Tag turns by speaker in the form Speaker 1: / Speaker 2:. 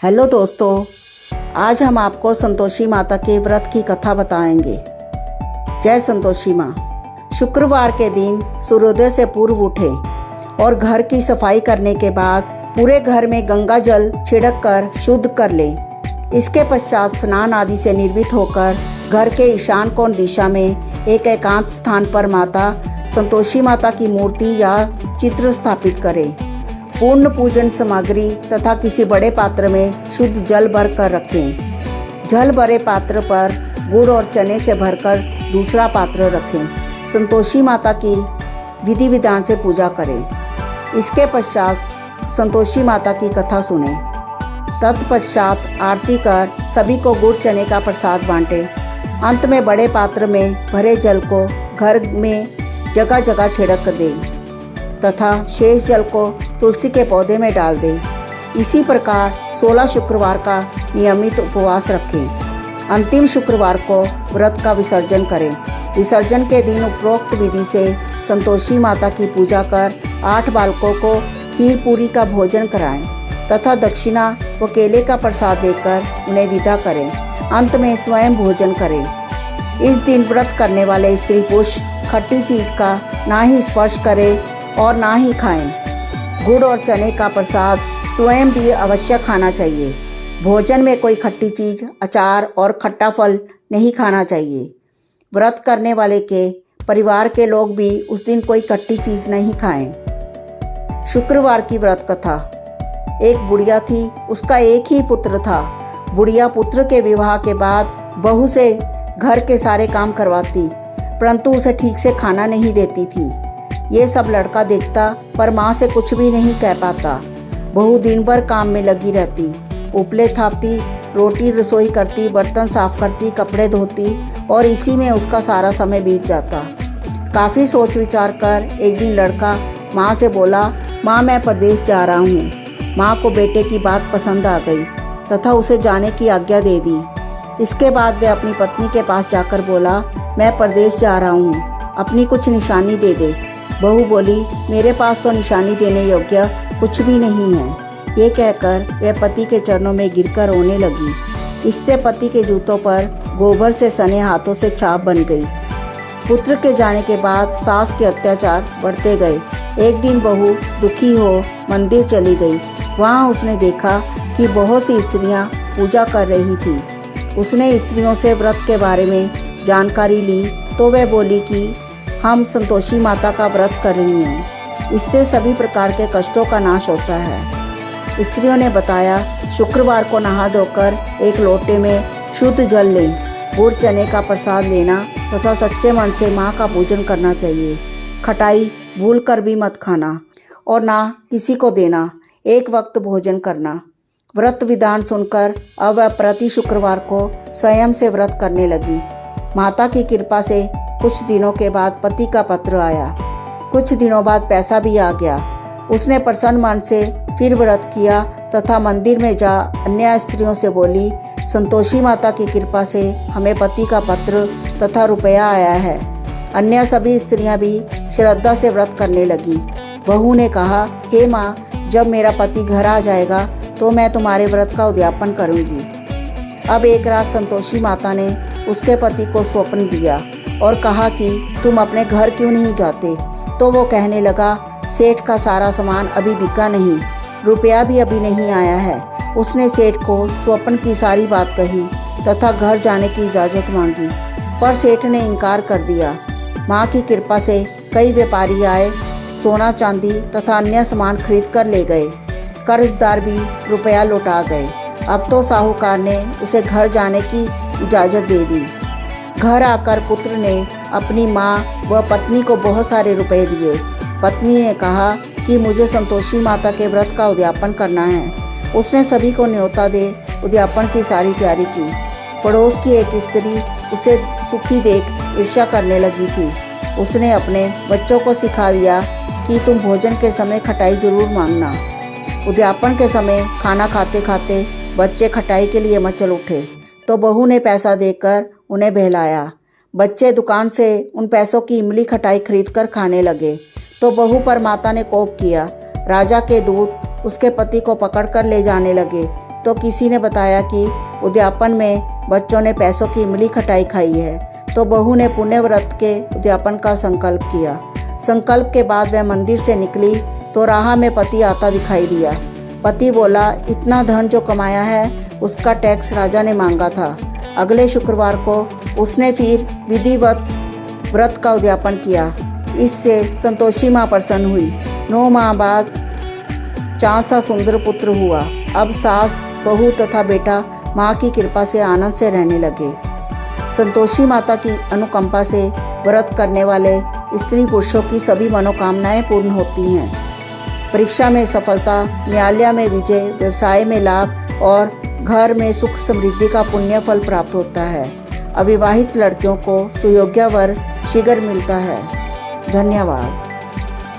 Speaker 1: Hello दोस्तों, आज हम आपको संतोषी माता के व्रत की कथा बताएंगे। जय संतोषी माँ। शुक्रवार के दिन सूर्योदय से पूर्व उठे और घर की सफाई करने के बाद पूरे घर में गंगा जल छिड़क कर शुद्ध कर ले। इसके पश्चात स्नान आदि से निर्वित होकर घर के ईशान कोण दिशा में एक एकांत स्थान पर माता संतोषी माता की मूर्ति या चित्र स्थापित करें। पूर्ण पूजन सामग्री तथा किसी बड़े पात्र में शुद्ध जल भर कर रखें। जल भरे पात्र पर गुड़ और चने से भरकर दूसरा पात्र रखें। संतोषी माता की विधि विधान से पूजा करें। इसके पश्चात संतोषी माता की कथा सुनें। तत्पश्चात आरती कर सभी को गुड़ चने का प्रसाद बांटें। अंत में बड़े पात्र में भरे जल को घर में जगह जगह छिड़क दें तथा शेष जल को तुलसी के पौधे में डाल दें। इसी प्रकार 16 शुक्रवार का नियमित उपवास रखें। अंतिम शुक्रवार को व्रत का विसर्जन करें। विसर्जन के दिन उपरोक्त विधि से संतोषी माता की पूजा कर 8 बालकों को खीर पूरी का भोजन कराएं तथा दक्षिणा व केले का प्रसाद देकर उन्हें विदा करें। अंत में स्वयं भोजन करें। इस दिन व्रत करने वाले स्त्री पुरुष खट्टी चीज का ना ही स्पर्श करें और ना ही खाएं। गुड़ और चने का प्रसाद स्वयं भी अवश्य खाना चाहिए। भोजन में कोई खट्टी चीज, अचार और खट्टा फल नहीं खाना चाहिए। व्रत करने वाले के परिवार के लोग भी उस दिन कोई खट्टी चीज नहीं खाएं। शुक्रवार की व्रत कथा। एक बुढ़िया थी, उसका एक ही पुत्र था। बुढ़िया पुत्र के विवाह के बाद बहू से घर के सारे काम करवाती, परंतु उसे ठीक से खाना नहीं देती थी। ये सब लड़का देखता पर माँ से कुछ भी नहीं कह पाता। बहू दिन भर काम में लगी रहती, उपले थापती, रोटी रसोई करती, बर्तन साफ करती, कपड़े धोती और इसी में उसका सारा समय बीत जाता। काफ़ी सोच विचार कर एक दिन लड़का माँ से बोला, माँ मैं परदेश जा रहा हूँ। माँ को बेटे की बात पसंद आ गई तथा उसे जाने की आज्ञा दे दी। इसके बाद वह अपनी पत्नी के पास जाकर बोला, मैं परदेश जा रहा हूँ, अपनी कुछ निशानी दे दे। बहू बोली, मेरे पास तो निशानी देने योग्य कुछ भी नहीं है। ये कहकर वह पति के चरणों में गिरकर रोने लगी। इससे पति के जूतों पर गोबर से सने हाथों से छाप बन गई। पुत्र के जाने के बाद सास के अत्याचार बढ़ते गए। एक दिन बहू दुखी हो मंदिर चली गई। वहाँ उसने देखा कि बहुत सी स्त्रियाँ पूजा कर रही थी। उसने स्त्रियों से व्रत के बारे में जानकारी ली तो वह बोली कि हम संतोषी माता का व्रत कर रही हैं, इससे सभी प्रकार के कष्टों का नाश होता है। स्त्रियों ने बताया, शुक्रवार को नहा धोकर एक लोटे में शुद्ध जल लें, गुड़ चने का प्रसाद लेना तथा सच्चे मन से माँ का पूजन करना चाहिए। खटाई भूल कर भी मत खाना और ना किसी को देना। एक वक्त भोजन करना। व्रत विधान सुनकर अब वह प्रति शुक्रवार को स्वयं से व्रत करने लगी। माता की कृपा से कुछ दिनों के बाद पति का पत्र आया। कुछ दिनों बाद पैसा भी आ गया। उसने प्रसन्न मन से फिर व्रत किया तथा मंदिर में जा अन्य स्त्रियों से बोली, संतोषी माता की कृपा से हमें पति का पत्र तथा रुपया आया है। अन्य सभी स्त्रियां भी श्रद्धा से व्रत करने लगी। बहू ने कहा, हे माँ, जब मेरा पति घर आ जाएगा तो मैं तुम्हारे व्रत का उद्यापन करूंगी। अब एक रात संतोषी माता ने उसके पति को स्वप्न दिया और कहा कि तुम अपने घर क्यों नहीं जाते। तो वो कहने लगा, सेठ का सारा सामान अभी बिका नहीं, रुपया भी अभी नहीं आया है। उसने सेठ को स्वप्न की सारी बात कही तथा घर जाने की इजाज़त मांगी, पर सेठ ने इनकार कर दिया। माँ की कृपा से कई व्यापारी आए, सोना चांदी तथा अन्य सामान खरीद कर ले गए। कर्जदार भी रुपया लौटा गए। अब तो साहूकार ने उसे घर जाने की इजाज़त दे दी। घर आकर पुत्र ने अपनी माँ व पत्नी को बहुत सारे रुपए दिए। पत्नी ने कहा कि मुझे संतोषी माता के व्रत का उद्यापन करना है। उसने सभी को न्योता दे उद्यापन की सारी तैयारी की। पड़ोस की एक स्त्री उसे सुखी देख ईर्ष्या करने लगी थी। उसने अपने बच्चों को सिखा दिया कि तुम भोजन के समय खटाई जरूर मांगना। उद्यापन के समय खाना खाते खाते बच्चे खटाई के लिए मचल उठे तो बहू ने पैसा देकर उन्हें बहलाया। बच्चे दुकान से उन पैसों की इमली खटाई खरीदकर खाने लगे तो बहू पर माता ने कोप किया। राजा के दूत उसके पति को पकड़कर ले जाने लगे। तो किसी ने बताया कि उद्यापन में बच्चों ने पैसों की इमली खटाई खाई है। तो बहू ने पुण्य व्रत के उद्यापन का संकल्प किया। संकल्प के बाद वह मंदिर से निकली तो राह में पति आता दिखाई दिया। पति बोला, इतना धन जो कमाया है उसका टैक्स राजा ने मांगा था। अगले शुक्रवार को उसने फिर विधिवत व्रत का उद्यापन किया। इससे संतोषी माँ प्रसन्न हुई। 9 माह बाद चाँद सा सुंदर पुत्र हुआ। अब सास, बहू तथा बेटा माँ की कृपा से आनंद से रहने लगे। संतोषी माता की अनुकंपा से व्रत करने वाले स्त्री पुरुषों की सभी मनोकामनाएं पूर्ण होती हैं। परीक्षा में सफलता, न्यायालय में विजय, व्यवसाय में लाभ और घर में सुख समृद्धि का पुण्य फल प्राप्त होता है। अविवाहित लड़कियों को सुयोग्य वर शीघ्र मिलता है। धन्यवाद।